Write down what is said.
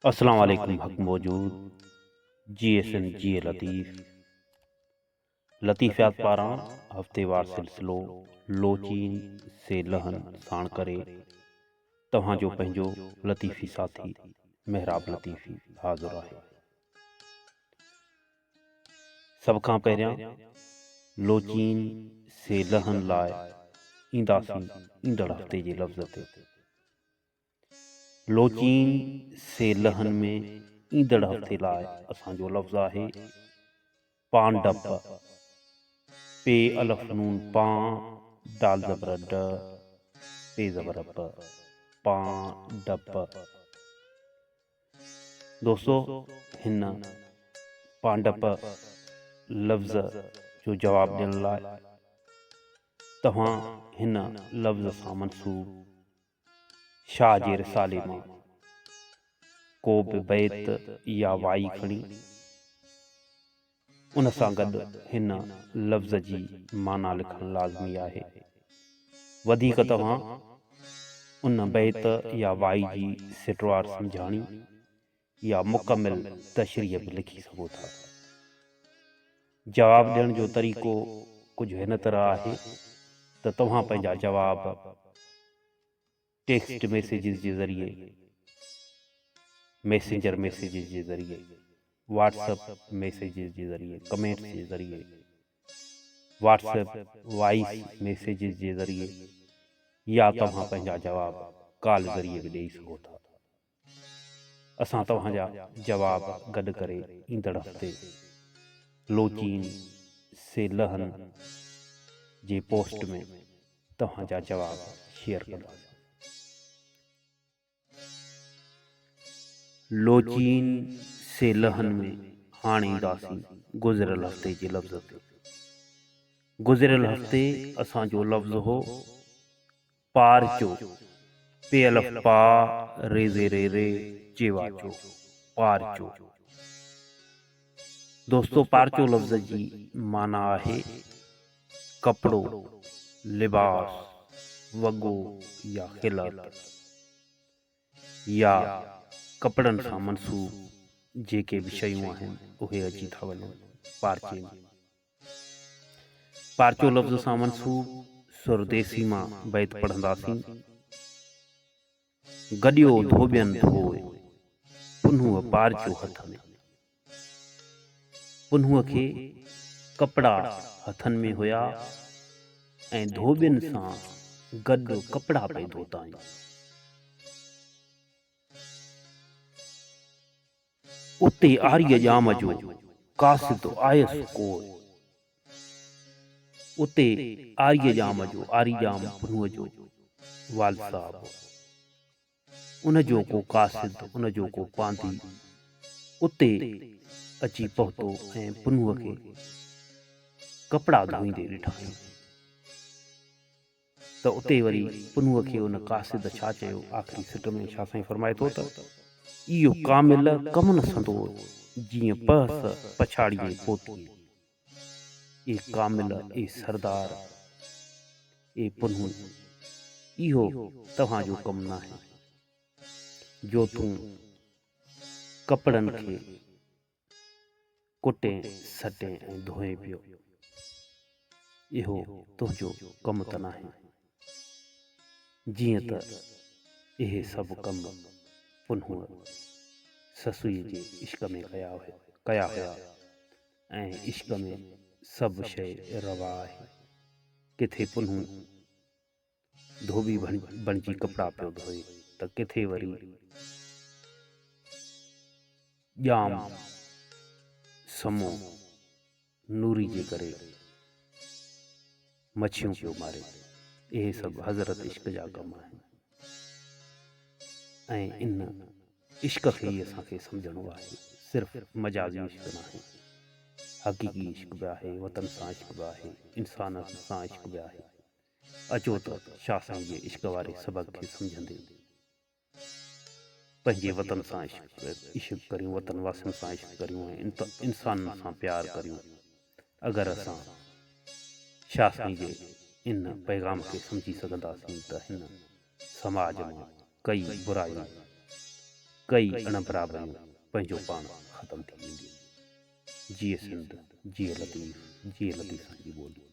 अस्सलाम वालेकुम हक मौजूद GSN जी लतीफ़ियात पारां हफ़्तेवार सिलसिलो लोचीन से लहन साण करे तव्हांजो पंहिंजो लतीफ़ी साथी महराब लतीफ़ी हाज़िर आहे। सभ खां पहिरियां लोचीन से लहन लाइ ईंदासीं ईंदड़ हफ़्ते जे लफ़्ज़ ते। लोचीन से लहन में ईंदड़ हफ़्ते लाइ असांजो लफ़्ज़ आहे पांडप। पे अलफ नून पां दाल ज़बर ड पे ज़बर प पांडप। दोस्तों, हिन पांडप लफ़्ज़ जो जवाब ॾियण लाइ तव्हां हिन लफ़्ज़ सां मंसूब शाह जे रिसाले मां को बि बैत या वाई खणी उन सां गॾु हिन लफ़्ज़ जी माना लिखणु लाज़मी आहे। वधीक तव्हां उन बैत या वाई जी सिटवार सम्झाणी या मुकमिल तशरीह बि लिखी सघो था। जवाब ॾियण जो तरीक़ो कुझु हिन तरह आहे त तव्हां पंहिंजा जवाब टेक्स्ट मैसेजिस जे ज़रिए, मैसेंजर मैसेजिस जे ज़रिए, व्हाट्सएप मैसेजिस जे ज़रिए, कमेंट्स जे ज़रिए, व्हाट्सएप वॉइस मैसेजिस जे ज़रिए या तव्हां पंहिंजा जवाब कॉल ज़रिए बि ॾेई सघो था। असां तव्हांजा जवाब गॾु करे ईंदड़ हफ़्ते लोचीन से लहन जे पोस्ट में तव्हांजा जवाब शेयर कंदासीं। लोचीन से लहन में हाणे ईंदासीं गुज़िरियल हफ़्ते जे लफ़्ज़ ते। गुज़िरियल हफ़्ते असांजो लफ़्ज़ हो पारचो। पे अलफ पा रेज़े रे रे चेवाचो पारचो। दोस्तों, पारचो लफ़्ज़ जी माना आहे कपड़ो, लिबास, वॻो या खिलत या कपड़नि सां मनसूब जेके बि शयूं आहिनि उहे अची था वञनि पारचे में। पारचो लफ़्ज़ सां मनसूब सुरदेसी मां बैत पढ़ंदासीं। गॾियो धोबियनि धोए पुन्हूअ पारचो हथ में। पुन्हूअ खे कपड़ा हथनि में हुया ऐं धोबियनि सां गॾु कपड़ा पे धोताईं। उते आर्य जाम जो कासिद आयसि कोय। उते आर्य जाम जो आरी जाम पुन्हूअ जो वाल साहब। उन जो को कासिद, उन जो को पांधी उते अची पहुतो ऐं पुन्हूअ खे कपड़ा धोईंदे ॾिठाई त उते वरी पुन्हूअ खे उन कासिद छा चयो? आख़िरी सिट में छा साईं फरमाए थो त इहो कामिल कम न संदो जीअं पहस पछाड़ीअ पोतीअ। ए कामिल, ए सरदार, ए पुन्हू, इहो तव्हांजो कमु न आहे जो तूं कपड़नि खे कुटे सटे ऐं धोए पियो। इहो तुंहिंजो कमु त नाहे। जीअं त इहे सभु कम पुन्हूअ ससुईअ जे इश्क में कया हुया ऐं इश्क में सभु शइ रवा आहे। किथे पुन्हू धोबी बणिजी कपड़ा पियो धोए त किथे वरी ॼाम समो नूरी जे करे मच्छियूं पियो मारे। इहे सभु हज़रत इश्क जा कम आहिनि ऐं इन इश्क खे ई असांखे सम्झणो आहे। सिर्फ़ु मजाज़ी इश्क न आहे, हक़ीक़ी इश्क बि आहे, वतन सां इश्क बि आहे, इंसान सां इश्क बि आहे। अचो त शाह साईं जे इश्क वारे सबक़ खे सम्झंदे पंहिंजे वतन सां इश्क करियूं, वतन वासियुनि सां इश्क करियूं ऐं इंसाननि सां प्यार करियूं। अगरि असां शाह साईं जे इन पैगाम खे सम्झी सघंदासीं त हिन समाज मां कई बुरायूं कई अणबराबरियूं पंहिंजो पाण ख़तमु थी वेंदियूं। जीअ सिंध, जीअ लतीफ़, जीअ लतीफ़ जी ॿोली।